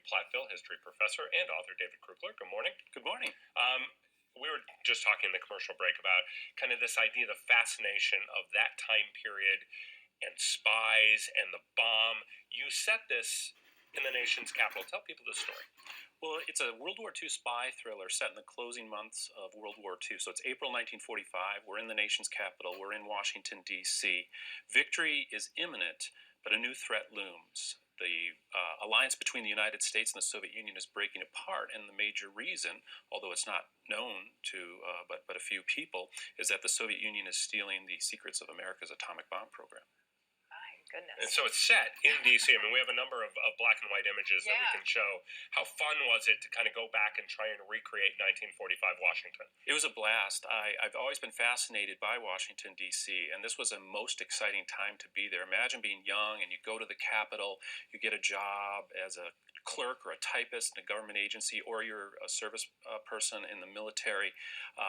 Platteville history professor and author David Krugler. Good morning. Good morning. We were just talking in the commercial break about kind of this idea, the fascination of that time period and spies and the bomb. You set this in the nation's capital. Tell people the story. Well, it's a World War II spy thriller set in the closing months of World War II. So it's April 1945. We're in the nation's capital. We're in Washington, D.C. Victory is imminent, but a new threat looms. The alliance between the United States and the Soviet Union is breaking apart, and the major reason, although it's not known to but a few people, is that the Soviet Union is stealing the secrets of America's atomic bomb program. Goodness. And so it's set in D.C. I mean, we have a number of black and white images that we can show. How fun was it to kind of go back and try and recreate 1945 Washington? It was a blast. I've always been fascinated by Washington, D.C., and this was a most exciting time to be there. Imagine being young and you go to the Capitol, you get a job as a clerk or a typist in a government agency, or you're a service person in the military.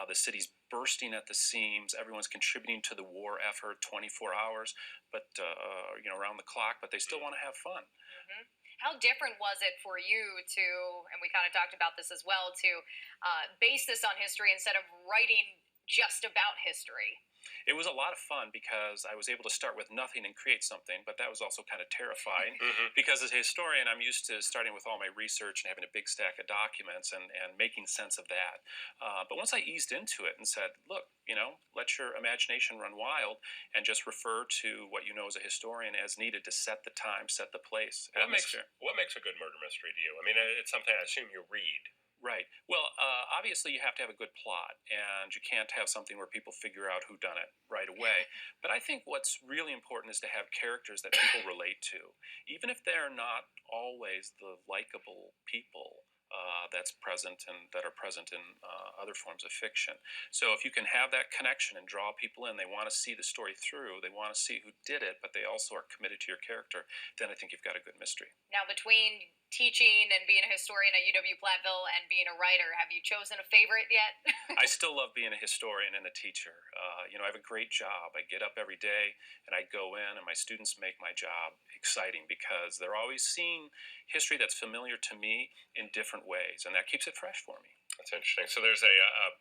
The city's bursting at the seams. Everyone's contributing to the war effort 24 hours, but around the clock, but they still want to have fun. Mm-hmm. How different was it for you to, and we kind of talked about this as well, to base this on history instead of writing just about history? It was a lot of fun because I was able to start with nothing and create something, but that was also kind of terrifying because as a historian, I'm used to starting with all my research and having a big stack of documents and making sense of that. But once I eased into it and said, look, let your imagination run wild and just refer to what you know as a historian as needed to set the time, set the place. What makes a good murder mystery to you? I mean, it's something I assume you read. Right. Well, obviously you have to have a good plot, and you can't have something where people figure out who done it right away. But I think what's really important is to have characters that people relate to, even if they're not always the likable people that are present in other forms of fiction. So if you can have that connection and draw people in, they want to see the story through, they want to see who did it, but they also are committed to your character, then I think you've got a good mystery. Now, between teaching and being a historian at UW-Platteville and being a writer, have you chosen a favorite yet? I still love being a historian and a teacher. I have a great job. I get up every day and I go in, and my students make my job exciting because they're always seeing history that's familiar to me in different ways, and that keeps it fresh for me. That's interesting. So there's a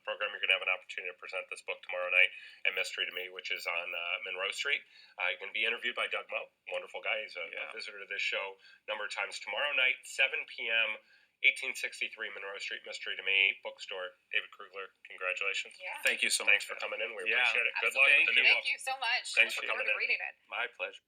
program you're going to have an opportunity to present this book tomorrow night at Mystery to Me, which is on Monroe Street. You're going to be interviewed by Doug Moe, wonderful guy. He's a visitor to this show a number of times. Tomorrow night, 7 p.m., 1863 Monroe Street, Mystery to Me bookstore. David Krugler, congratulations. Yeah. Thank you so much. Thanks for coming in. We appreciate it. Good luck with the new book. Thank you so much. Thanks for coming in. Reading it. My pleasure.